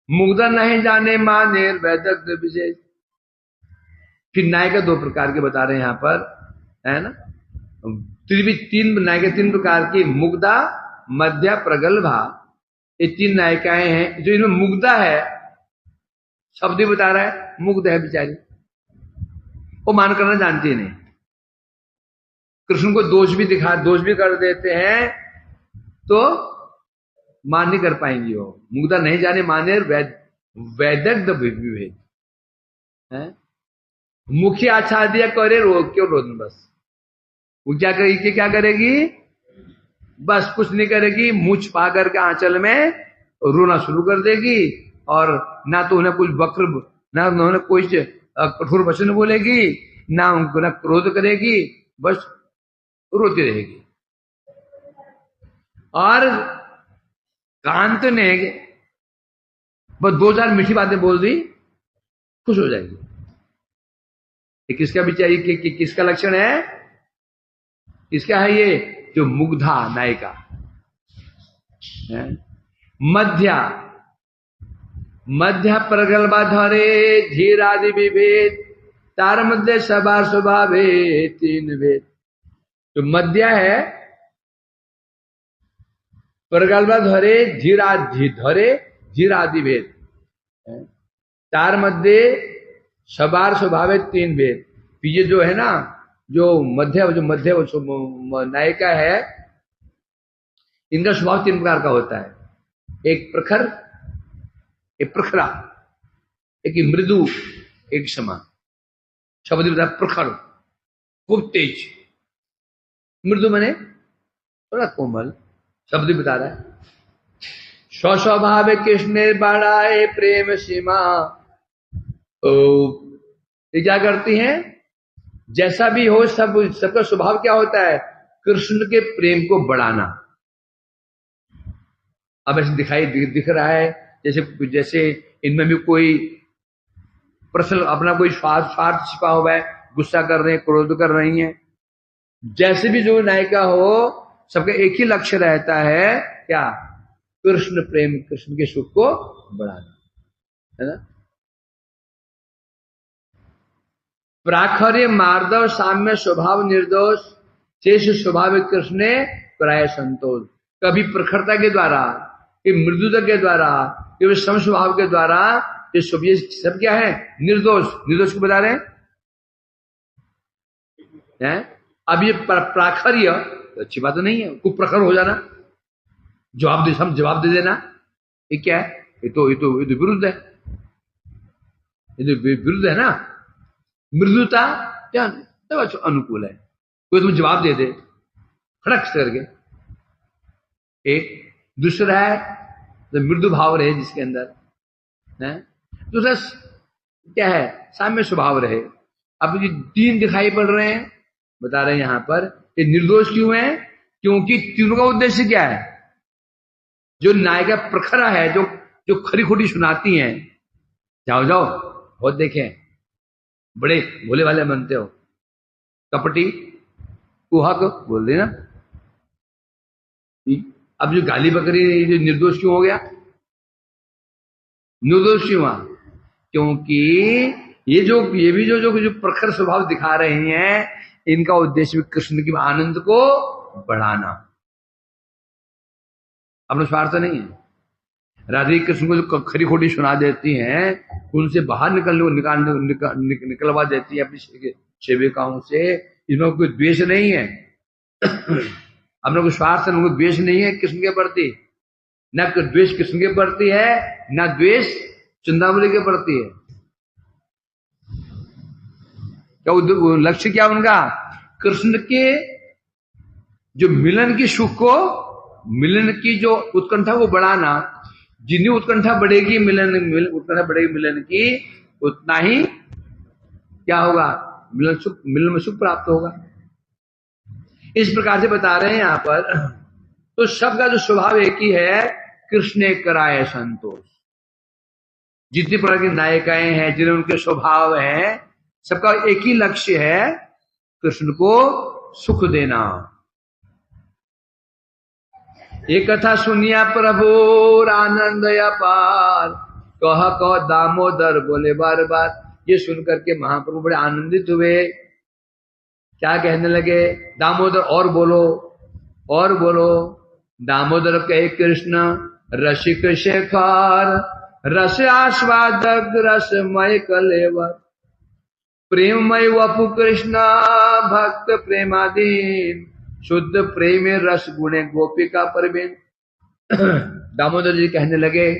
मुग्धा नहीं जाने माने वैदग्ध विशेष। फिर नायिका दो प्रकार के बता रहे हैं यहां पर, है ना। तीन नायिका तीन प्रकार की, मुग्धा मध्य प्रगल्भा, ये तीन नायिकाएं हैं। जो इनमें मुग्धा है, शब्द ही बता रहा है, मुग्ध है बेचारी, वो मान करना जानती नहीं, कृष्ण को दोष भी कर देते हैं तो मान नहीं कर पाएंगी वो। मुग्धा नहीं जाने माने वैदग्ध विभेद है। मुखी आच्छा दिया करे क्यों रोदन, बस वो क्या करेगी, बस कुछ नहीं करेगी, मुंह छुपा करके आंचल में रोना शुरू कर देगी, और ना तो उन्हें कुछ वक्र, ना उन्हें कोई कठोर वचन बोलेगी, ना उनको ना क्रोध करेगी, बस रोती रहेगी। और कांत ने बस दो चार मीठी बातें बोल दी, खुश हो जाएगी। ये किसका विचार, किसका लक्षण है, किसका है ये, जो मुग्धा नायिका है। मध्य प्रगल्भा धरे धीरादि विभेद, तार मध्य सभा स्वभावे तीन भेद। तो मध्य है प्रगल्भा धरे धीरादि भेद, तार मध्य सबार स्वभावे तीन भेद। ये जो है ना, जो मध्य नायिका है, इनका स्वभाव तीन प्रकार का होता है, एक प्रखर, एक प्रखरा, एक मृदु, एक क्षमा। शब्द बता, प्रखर खूब तेज, मृदु माने थोड़ा कोमल, शब्द बता रहा है। स्वस्वभाव कृष्ण बढ़ाए प्रेम सीमा, ये क्या करती हैं, जैसा भी हो सबका स्वभाव क्या होता है, कृष्ण के प्रेम को बढ़ाना। अब ऐसे दिख रहा है जैसे इनमें भी कोई पर्सनल अपना कोई स्वार्थ छिपा हुआ है, गुस्सा कर रहे हैं, क्रोध कर रही हैं। जैसे भी जो नायिका हो, सबका एक ही लक्ष्य रहता है, क्या, कृष्ण प्रेम, कृष्ण के सुख को बढ़ाना, है ना। प्राखर्य मार्दव साम्य स्वभाव निर्दोष, शेष स्वभाव कृष्ण प्राय संतोष। कभी प्रखरता के द्वारा, कि मृदुता के द्वारा, कि सम स्वभाव के द्वारा, ये सब क्या है, निर्दोष को बता रहे हैं। अब ये प्राखर्य अच्छी बात तो नहीं है, कुप्रखर हो जाना, जवाब दे देना, ये क्या है, ये तो विरुद्ध है, ये तो विरुद्ध है ना। मृदुता क्या अनुकूल है, कोई तुम जवाब दे दे खड़क से करके। एक दूसरा है तो मृदु भाव रहे जिसके अंदर है, दूसरा क्या है, साम्य स्वभाव रहे। अब ये तीन दिखाई पड़ रहे हैं, बता रहे हैं यहां पर, ये निर्दोष क्यों है, क्योंकि तीनों का उद्देश्य क्या है, जो नायिका प्रखरा है, जो खरी खोटी सुनाती हैं, जाओ बहुत देखें, बड़े भोले वाले बनते हो, कपटी कुहक बोल देना। अब जो गाली बकरी, जो निर्दोष क्यों हो गया, निर्दोष क्यों हुआ, क्योंकि ये भी जो प्रखर स्वभाव दिखा रहे हैं, इनका उद्देश्य भी कृष्ण के आनंद को बढ़ाना, अपना स्वार्थ नहीं है। राधे कृष्ण को जो खरी खोटी सुना देती हैं, उनसे बाहर निकलवा देती है अपनी सेविकाओं से, इसमें कोई द्वेष नहीं है, अपना कोई स्वार्थ, कोई द्वेष नहीं है कृष्ण के प्रति, न द्वेष कृष्ण के प्रति है, न द्वेष चंद्रावली के प्रति है। क्या लक्ष्य क्या उनका, कृष्ण के जो मिलन की सुख को, मिलन की जो उत्कंठा को बढ़ाना। जितनी उत्कंठा बढ़ेगी मिलन की, उतना ही क्या होगा, मिलन में सुख प्राप्त होगा। इस प्रकार से बता रहे हैं यहां पर। तो सबका जो स्वभाव एक ही है, कृष्ण ने कराए संतोष। जितनी प्रकार की नायिकाएं हैं, जिन्हें उनके स्वभाव हैं, सबका एक ही लक्ष्य है, कृष्ण को सुख देना। ये कथा सुनिया प्रभु आनंद अपार, कह दामोदर बोले बार बार। ये सुनकर के महाप्रभु बड़े आनंदित हुए। क्या कहने लगे? दामोदर और बोलो, और बोलो। दामोदर कहे कृष्ण रसिक शेखर, रस आस्वादक रसमय कलेवर, प्रेममय वपु कृष्ण भक्त प्रेमाधीन, शुद्ध प्रेम रस गुणे गोपिका परवीन। दामोदर जी कहने लगे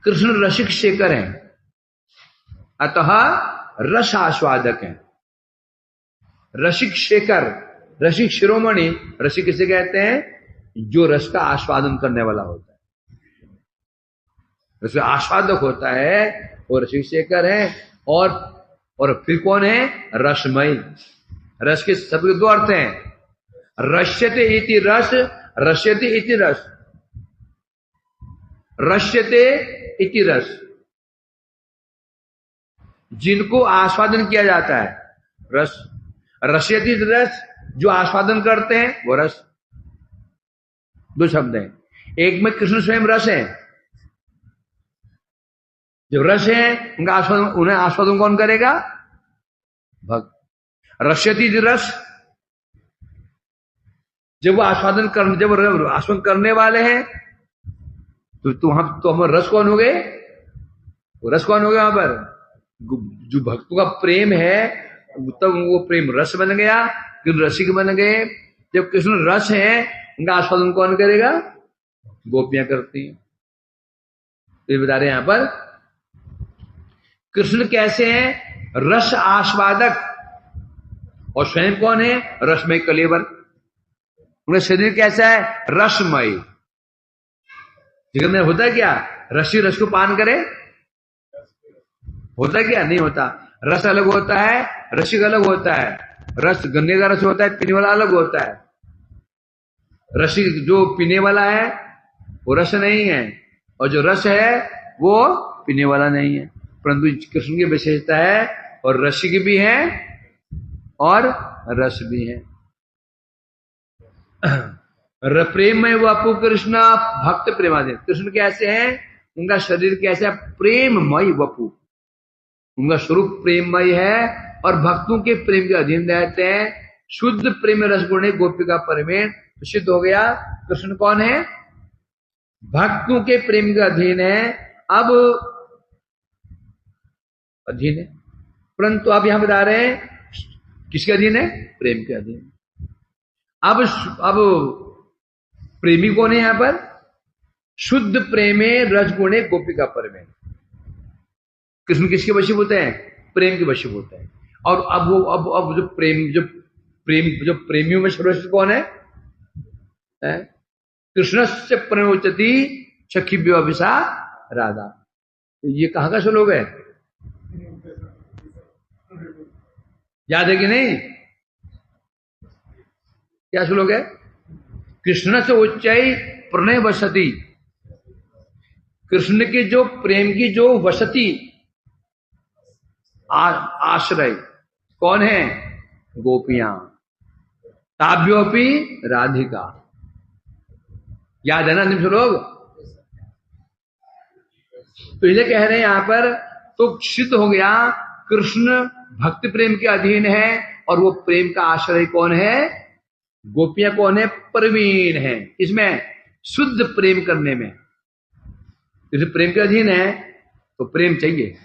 कृष्ण रसिक शेखर हैं, अतः रस आस्वादक हैं। रसिक शेखर, रसिक शिरोमणि, रसिक किसे कहते हैं? जो रस का आस्वादन करने वाला होता है, रस आस्वादक होता है, वो रसिक शेखर है। और फिर कौन है? रसमय। रस के सबके दो अर्थ हैं, रस्यते इति रस, रस्यते इति रस, रस्यते इति रस। जिनको आस्वादन किया जाता है रस, रस्यति रस, जो आस्वादन करते हैं वो रस। दो शब्द हैं, एक में कृष्ण स्वयं रस है। जो रस है उनका आस्वादन, उन्हें आस्वादन कौन करेगा? भक्त। रस्यति रस, जब वो आस्वादन करने वाले हैं तो हम रस कौन हो गए? वो रस कौन हो गया? वहां पर जो भक्तों का प्रेम है, तब वो प्रेम रस बन गया, कृष्ण रसिक बन गए। जब कृष्ण रस है, उनका आस्वादन कौन करेगा? गोपियां करती हैं। तो बता रहे हैं यहां पर कृष्ण कैसे हैं? रस आस्वादक, और स्वयं कौन है? रसमय कलेवर। उनका शरीर कैसा है? रसमय। जगत में होता क्या? रसी रस को पान करे, होता क्या? नहीं होता। रस अलग होता है, रसिक अलग होता है। रस गन्ने का रस होता है, पीने वाला अलग होता है। रसिक जो पीने वाला है वो रस नहीं है, और जो रस है वो पीने वाला नहीं है। परंतु कृष्ण की विशेषता है, और रसिक भी है और रस भी है। प्रेम में वपु कृष्ण भक्त प्रेमाधीन। कृष्ण कैसे हैं? उनका शरीर कैसा है? प्रेममय वपु, उनका स्वरूप प्रेममय है और भक्तों के प्रेम के अधीन रहते हैं। शुद्ध प्रेम रस गुणे गोपिका परमेण। सिद्ध हो गया कृष्ण कौन है? भक्तों के प्रेम के अधीन है। अब अधीन है, परंतु आप यहां बता रहे हैं किसके अधीन है? प्रेम के अधीन। अब प्रेमी कौन है यहां पर? शुद्ध प्रेमे रस गुणे गोपिका परमेण। कृष्ण किसके वशीभूत हैं? प्रेम के वशीभूत हैं। और अब जो प्रेमियों में सर्वश्रेष्ठ कौन है? कृष्ण से प्रणोचती सखी विवाभिषा राधा। ये कहां का श्लोक है? याद है कि नहीं? क्या श्लोक है? कृष्ण से उच्चाई प्रणय वसती। कृष्ण के जो प्रेम की जो वसती आश्रय कौन है? गोपियां। ताभ्योपी राधिका। याद है ना अंतिम श्लोक? तो इसलिए कह रहे हैं यहां पर, तो सिद्ध हो गया कृष्ण भक्ति प्रेम के अधीन है, और वो प्रेम का आश्रय कौन है? गोपियां कौन है? प्रवीण है। इसमें शुद्ध प्रेम करने में, जैसे प्रेम के अधीन है तो प्रेम चाहिए,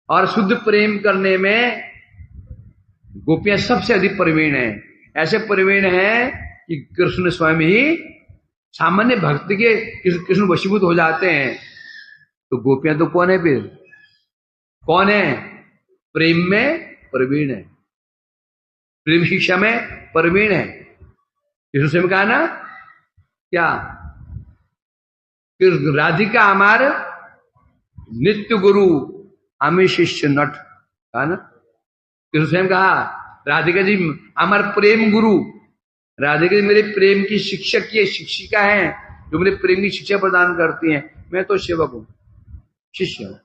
और शुद्ध प्रेम करने में गोपियां सबसे अधिक प्रवीण है। ऐसे प्रवीण है कि कृष्ण स्वयं ही सामान्य भक्ति के कृष्ण वशीभूत हो जाते हैं। तो गोपियां तो कौन है? फिर कौन है? प्रेम में प्रवीण है, प्रेम शिक्षा में प्रवीण है। कृष्ण स्वयं कहा ना क्या? राधिका हमार नित्य गुरु, हमें शिष्य नट, कहा ना? कृष्ण स्वयं कहा राधिका जी हमारे प्रेम गुरु, राधिका जी मेरे प्रेम की शिक्षक की शिक्षिका है, जो मेरे प्रेम की शिक्षा प्रदान करती हैं। मैं तो सेवक हूं, शिष्य हूं।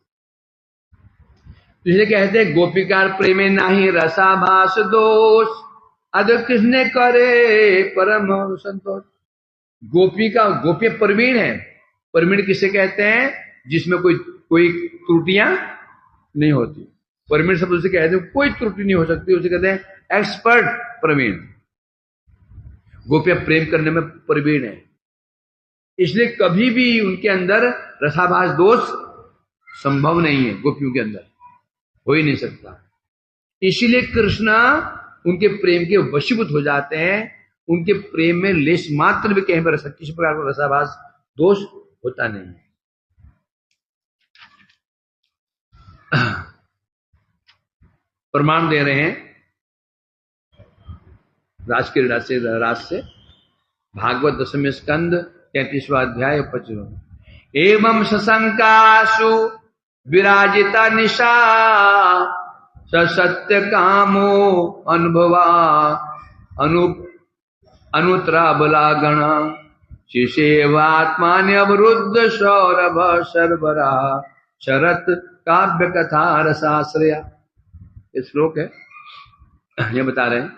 इसलिए कहते हैं गोपिकार प्रेमे नाही रसाभास दोष, अद कृष्ण करे परम संतोष। गोपी का गोपी प्रवीण है। प्रवीण किसे कहते हैं? जिसमें कोई कोई त्रुटियां नहीं होती। प्रवीण शब्द से कहते हैं कोई त्रुटि नहीं हो सकती, उसे कहते हैं एक्सपर्ट प्रवीण। गोपियां प्रेम करने में प्रवीण है, इसलिए कभी भी उनके अंदर रसाभास दोष संभव नहीं है, गोपियों के अंदर हो ही नहीं सकता। इसीलिए कृष्ण उनके प्रेम के वशीभूत हो जाते हैं। उनके प्रेम में लेश मात्र भी कहीं पर किसी प्रकार का रसाभास दोष होता नहीं है। प्रमाण दे रहे हैं राज के राज से भागवत 10वें स्कंद 33वां अध्याय 25। एवं सशंकासु विराजिता निशा सत्य कामो अनुभवा अनुत्रा बलागण शिशेवात्मान्य अवरुद्ध सौरभ सर्वरा शरत काव्य कथा रसाश्रया। ये श्लोक है, ये बता रहे हैं।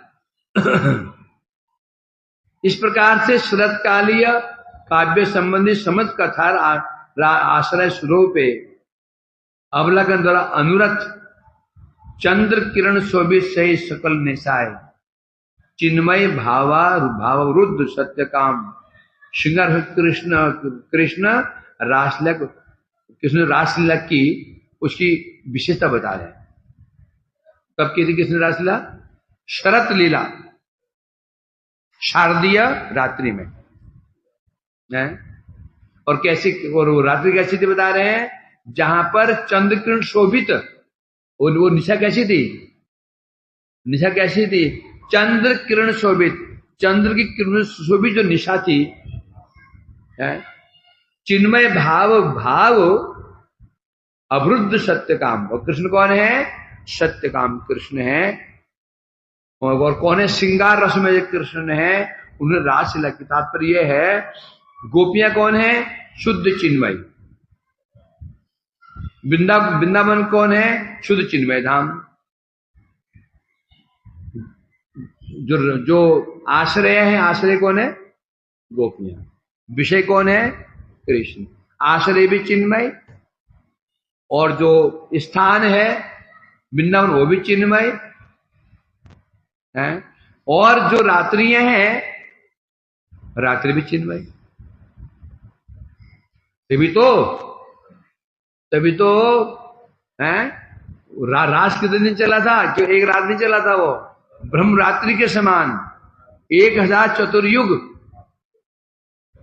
इस प्रकार से शरतकालीय काव्य संबंधी समझ कथा आश्रय स्वरूप अवलोकन द्वारा अनुरक्त चंद्र किरण शोभित सही सकल निशाय चिन्मय भावरुद्ध सत्य काम श्रृंगार कृष्ण रासलीला की उसकी विशेषता बता रहे हैं। कब की थी कृष्ण रासलीला? शरत लीला, शारदीय रात्रि में है। और कैसी, और रात्रि कैसी थी बता रहे हैं? जहां पर चंद्र किरण शोभित, वो निशा कैसी थी? निशा कैसी थी? चंद्र किरण शोभित, चंद्र की किरण शोभित जो निशा थी है। चिन्मय भाव अवरुद्ध सत्य काम। और कृष्ण कौन है? सत्य काम कृष्ण है। और कौन है? श्रृंगार रस में कृष्ण है। उन्हें रासलीला की तात्पर्य है। गोपियां कौन है? शुद्ध चिन्मय। वृंदावन कौन है? शुद्ध चिन्मय धाम। जो आश्रय है, आश्रय कौन है? गोपियां। विषय कौन है? कृष्ण। आश्रय भी चिन्मय, और जो स्थान है वृंदावन वो भी चिन्मय है। और जो रात्रियां हैं, रात्रि भी चिन्मय। तभी तो है रास कितने दिन चला था? क्यों एक रात नहीं चला था? वो ब्रह्म रात्रि के समान 1000 चतुर्युग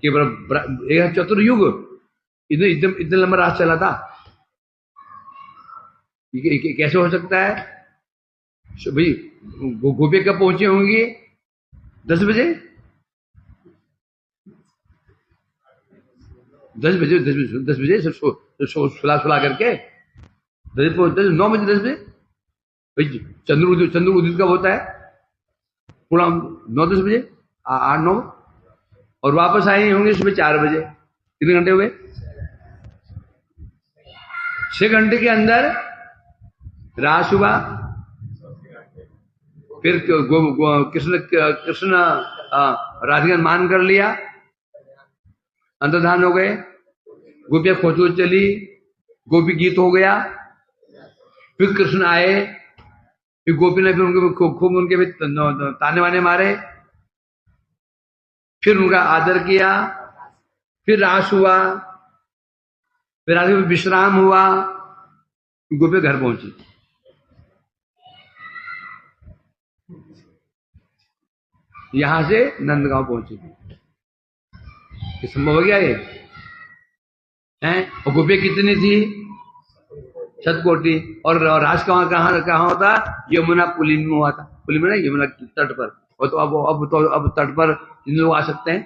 के 1000 चतुर्युग इतना लंबा रात चला था। कैसे हो सकता है भाई? गोपी कब पहुंचे होंगे? 10 बजे सुला करके 9 बजे 10 बजे भाई चंद्र उदित कब होता है? पूरा 9-10 बजे, 8-9, और वापस आए होंगे सुबह 4 बजे। कितने घंटे हुए? 6 घंटे के अंदर रास हुआ। फिर कृष्ण राधिका मान कर लिया, अंतर्धान हो गए। गोपियां खोज चली, गोपी गीत हो गया। फिर कृष्ण आए, फिर गोपी ने फिर उनके खूब उनके भी ताने वाने मारे, फिर उनका आदर किया, फिर रास हुआ, फिर आगे विश्राम हुआ, गोपी घर पहुंची। यहां से नंदगांव पहुंची। ये संभव हो गया ये हैं? और गोपियां कितनी थी? 7 कोटि। और रास कहां होता? यमुना पुलिन में हुआ था। पुलिन में ना, यमुना तट पर। और तो अब तट पर इन लोग आ सकते हैं?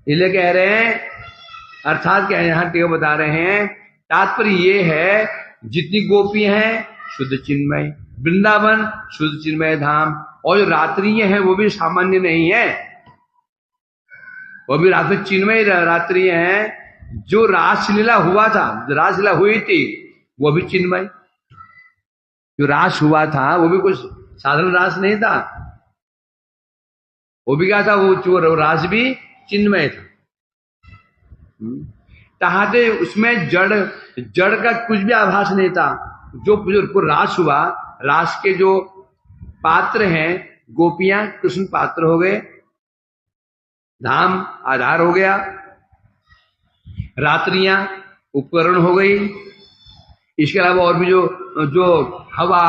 इसलिए कह रहे हैं, अर्थात क्या यहां टेव बता रहे हैं, तात्पर्य ये है जितनी गोपी हैं शुद्ध चिन्मय, वृंदावन शुद्ध चिन्मय धाम। और जो रात्रियां हैं वो भी सामान्य नहीं है, वो भी रात्रि चिन्मय रात्रियां हैं। जो रासलीला हुआ था, रासलीला हुई थी वो भी चिन्मय, जो रास हुआ था वो भी कुछ साधारण रास नहीं था, वो भी क्या था, वो रास भी चिन्मय था। तहाते उसमें जड़ का कुछ भी आभास नहीं था। जो रास हुआ, रास के जो पात्र हैं, गोपियां कृष्ण पात्र हो गए, धाम आधार हो गया, रात्रियां उपकरण हो गई। इसके अलावा और भी जो हवा,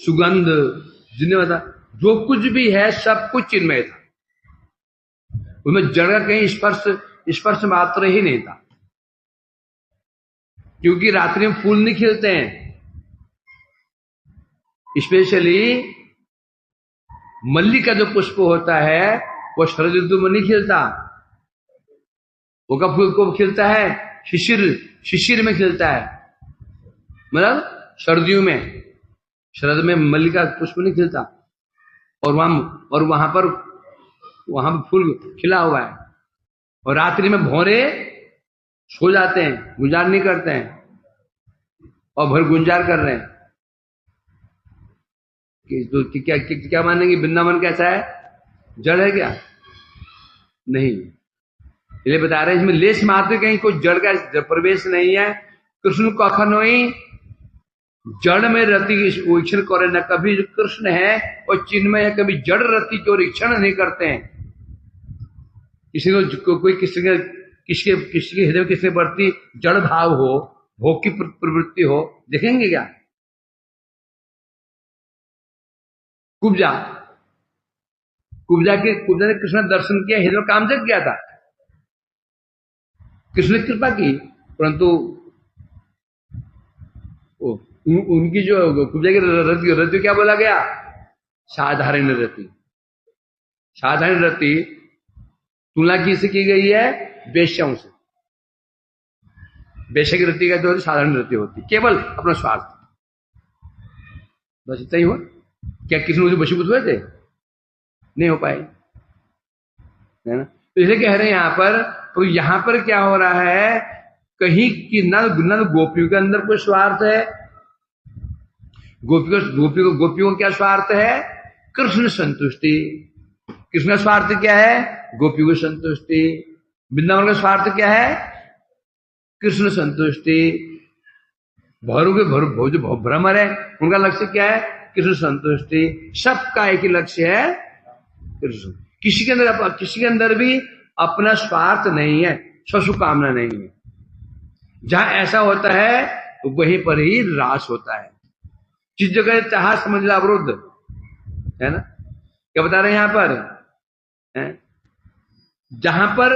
सुगंध, जिन्हें बता, जो कुछ भी है सब कुछ चिन्मय था। उसमें जड़ का कहीं स्पर्श मात्र ही नहीं था, क्योंकि रात्रि में फूल नहीं खिलते हैं। स्पेशली मल्ली का जो पुष्प होता है वो शरद ऋतु में नहीं खिलता, वो कब फूल को खिलता है, शिशिर में खिलता है, मतलब सर्दियों में। शरद में मल्ली का पुष्प नहीं खिलता, और वहां पर फूल खिला हुआ है। और रात्रि में भौरे सो जाते हैं, गुंजार नहीं करते हैं, और भर गुंजार कर रहे हैं कि क्या मानेंगे वृंदावन कैसा है, जड़ है क्या? नहीं, इसलिए बता रहे हैं इसमें लेश मात्र कहीं कोई जड़ का प्रवेश नहीं है। कृष्ण कखनोई जड़ में रति इक्षण करे न, कभी जो कृष्ण है और चिन्मय है, कभी जड़ रति की ओर इक्षण नहीं करते हैं। किसी को कोई किसी के हृदय में किसी प्रति जड़ भाव हो, भोग की प्रवृत्ति हो, देखेंगे क्या? कुब्जा ने कृष्ण दर्शन किया, हृदय में काम जग गया था, कृष्ण ने कृपा की, परंतु उनकी जो कुब्जा की रति क्या बोला गया? साधारण रति। साधारण रति तुलना किससे की गई है? वेश्याओं से। वेश्या की रति का जो साधारण रति होती, केवल अपना स्वार्थ, बस इतना ही हुआ। क्या किसी ने वशीभूत हुए थे? नहीं हो पाए, है ना? तो इसे कह रहे हैं यहां पर। तो यहां पर क्या हो रहा है, कहीं कि न गोपियों के अंदर कोई स्वार्थ है, गोपियों को क्या स्वार्थ है? कृष्ण संतुष्टि। कृष्ण का स्वार्थ क्या है? गोपियों की संतुष्टि। वृंदावन का स्वार्थ क्या है? कृष्ण संतुष्टि। भौरों के जो भ्रमर है उनका लक्ष्य क्या है? कृष्ण संतुष्टि। सबका एक ही लक्ष्य है, कृष्ण। किसी के अंदर भी अपना स्वार्थ नहीं है, स्वसु कामना नहीं है। जहां ऐसा होता है तो वहीं पर ही रास होता है। जिस जगह चाह समझ ला अवरुद्ध है ना, क्या बता रहे हैं यहां पर है? जहां पर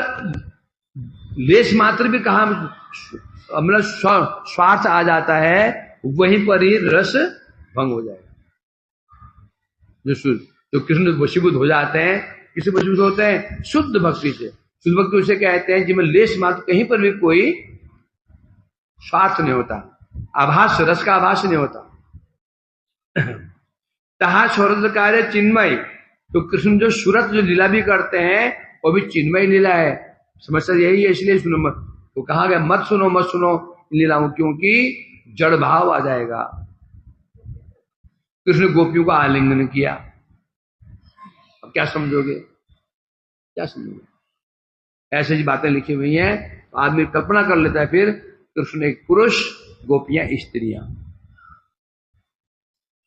लेश मात्र भी कहा मतलब स्वार्थ आ जाता है, वहीं पर ही रस भंग हो जाएगा। जो कृष्ण वशीभूत हो जाते हैं, किसी वशीभूत होते हैं? शुद्ध भक्ति से। शुद्ध भक्ति उसे कहते हैं जिसमें लेश मात्र कहीं पर भी कोई स्वार्थ नहीं होता, आभास, रस का आभास नहीं होता। तहा स्वरत कार्य चिन्मय। तो कृष्ण जो सूरत जो लीला भी करते हैं वो भी चिन्मय लीला है। समस्या यही है, इसलिए सुनो मत, तो कहा गया मत सुनो लीलाओं, क्योंकि जड़ भाव आ जाएगा। कृष्ण गोपियों का आलिंगन किया, अब क्या समझोगे? ऐसे जी बातें लिखी हुई हैं, तो आदमी कल्पना कर लेता है फिर कृष्ण एक पुरुष, गोपियां स्त्रियां,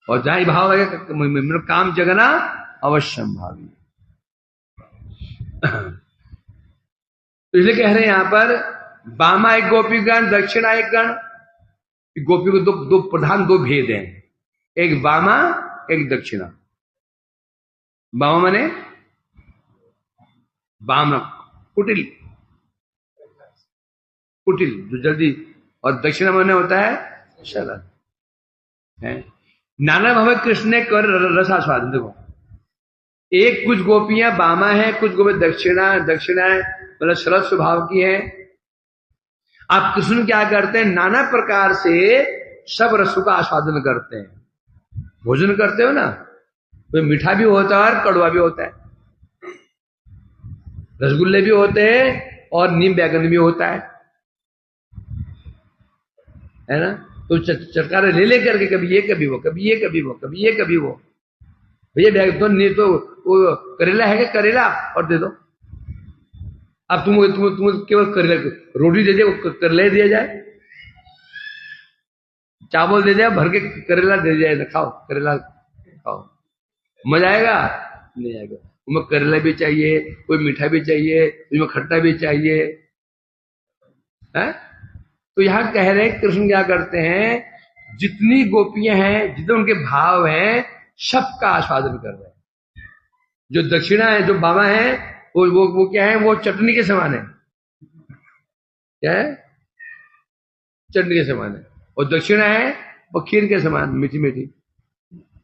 और जहां भाव है काम जगना अवश्यम भावी। तो इसलिए कह रहे हैं यहां पर बामा एक गोपी गण, दक्षिणा एक गण। गोपी को दो प्रधान दो भेद हैं, एक बामा एक दक्षिणा। बामा माने बाम कुटिल जो जल्दी, और दक्षिणा माने होता है सरल है। नाना भाव कृष्ण ने कर रसास्वादन। देखो, एक कुछ गोपियां बामा है, कुछ गोपियां दक्षिणा है, मतलब सरल स्वभाव की है। आप कृष्ण क्या करते हैं? नाना प्रकार से सब रसों का आस्वादन करते हैं। भोजन करते हो ना, तो मीठा भी होता है और कड़वा भी होता है, रसगुल्ले भी होते हैं और नीम बैगन भी होता है ना। तो चटकारे ले लेकर के कभी ये कभी वो, कभी ये कभी वो, कभी ये कभी वो। भैया बैग तो नहीं तो वो करेला है क्या, करेला और दे दो। अब तुम केवल करेला रोटी दे दे, करेला दिया जाए, चावल दे जाए भर के करेला दे जाए, खाओ करेला खाओ, मजा आएगा? नहीं आएगा। तुम्हें करेला भी चाहिए, कोई मीठा भी चाहिए, तुम्हें खट्टा भी चाहिए है? तो यहां कह रहे कृष्ण क्या करते हैं, जितनी गोपियां हैं, जितने उनके भाव हैं, सबका आस्वादन कर रहे हैं। जो दक्षिणा है, जो बाबा है, वो क्या है, वो चटनी के समान है। क्या है? चटनी के समान है। और दक्षिणा है वो खीर के समान, मीठी मीठी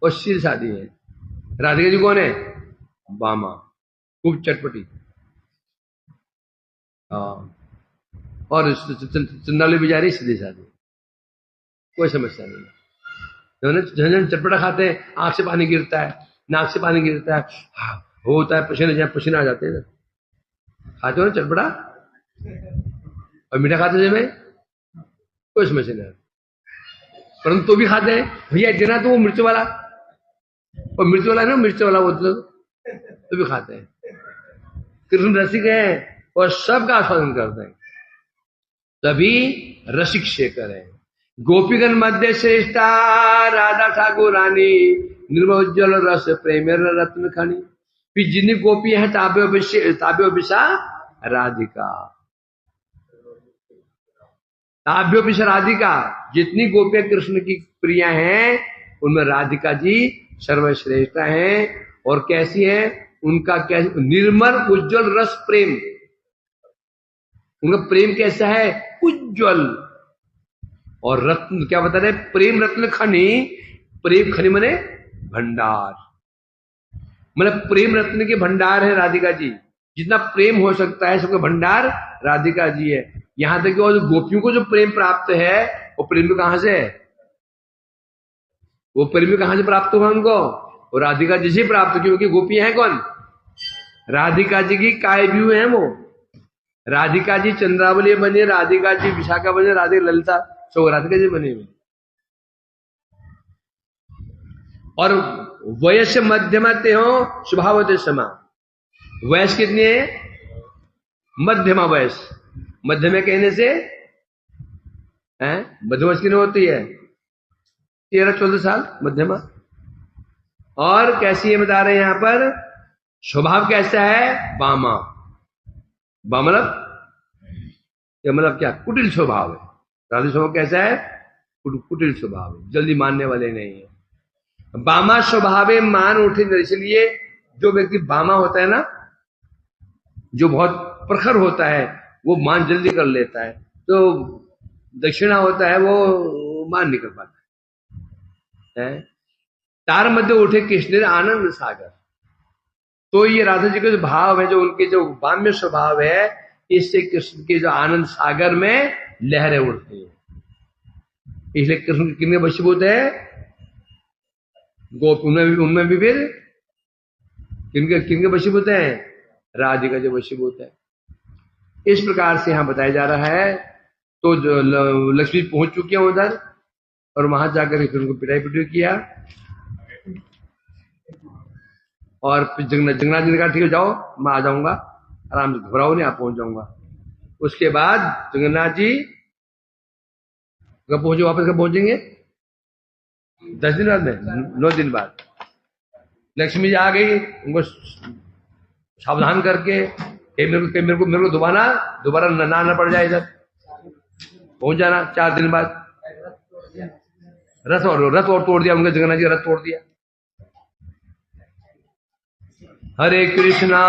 और शीर शादी है। राधिका जी कौन है? बामा, खूब चटपटी। और चंदाली बेचारी सीधी सादी, कोई समस्या नहीं। जन चटपटा खाते हैं, आंख से पानी गिरता है, नाक से पानी गिरता है, हाँ होता है, पसीना आ जाते हैं। खाते हो ना चटपटा, और मीठा खाते थे में कोई समस्या नहीं, परंतु तो भी खाते हैं। भैया देना तो वो मिर्च वाला, और मिर्च वाला है ना, मिर्च वाला वो तो भी खाते हैं। कृष्ण रसिक है और सबका आस्वादन करते हैं, तभी रसिक शेखर है। गोपीगण मध्य श्रेष्ठा राधा ठाकुर रानी, निर्मोज्जल रस प्रेम रत्न खनी। फिर जितनी गोपी है ताब्योपिशा राधिका, ताब्योपिशा राधिका, जितनी गोपियां कृष्ण की प्रिया हैं उनमें राधिका जी सर्वश्रेष्ठ हैं। और कैसी है उनका, कैसे निर्मल उज्जवल रस प्रेम, उनका प्रेम कैसा है, उज्जवल। और रत्न क्या बता रहे, प्रेम रत्न खनी, प्रेम खनी मने भंडार, मतलब प्रेम रत्न के भंडार है राधिका जी। जितना प्रेम हो सकता है सबका भंडार राधिका जी है। यहां तक कि वो गोपियों को जो प्रेम प्राप्त है, वो प्रेम कहां से है, वो प्रेम कहां से प्राप्त हुआ उनको, वो राधिका जी से प्राप्त, क्योंकि गोपियां हैं कौन, राधिका जी की कायव्यू है वो। राधिका जी चंद्रावली बने, राधिका जी विशाखा बने, राधिका ललिता, सब राधिका जी बने हुए। और वयस मध्यमा ते हो स्वभावते समा, वयस कितनी है, मध्यमा वयस। मध्यमा कहने से मध्यमा कितनी होती है, 13-14 साल मध्यमा। और कैसी है बता रहे हैं यहां पर, स्वभाव कैसा है, बामा। मतलब क्या, कुटिल स्वभाव है। राधे स्वभाव कैसा है, कुटिल स्वभाव है, जल्दी मानने वाले नहीं है। बामा स्वभावे मान उठे, इसलिए जो व्यक्ति बामा होता है ना, जो बहुत प्रखर होता है, वो मान जल्दी कर लेता है। तो दक्षिणा होता है वो मान नहीं कर पाता है। तार मध्य उठे कृष्ण आनंद सागर, तो ये राधा जी के जो भाव है, जो उनके जो बाम्य स्वभाव है, इससे कृष्ण के जो आनंद सागर में लहरें उठती हैं। इसलिए कृष्ण किनके वशीभूत है, गोप, उनमें भी फिर किनके वशीभूत है, राधिका जो वशीभूत है। इस प्रकार से यहां बताया जा रहा है। तो लक्ष्मी पहुंच चुकी है उधर, और वहां जाकर फिर उनको पिटाई पिटाई किया। और जगन्नाथ जी ने कहा ठीक है जाओ, मैं आ जाऊंगा, आराम से घबराओ नहीं, आप पहुंच जाऊंगा। उसके बाद जगन्नाथ जी कब पहुंचे, वापस कब पहुंचेंगे, 10 दिन बाद में, 9 दिन बाद। लक्ष्मी जी आ गई, उनको सावधान करके मेरे को दोबारा ना आना पड़ जाए, इधर पहुंच जाना 4 दिन बाद। रथ और तोड़ दिया उनके, जगन्नाथ जी का रथ तोड़ दिया। हरे कृष्णा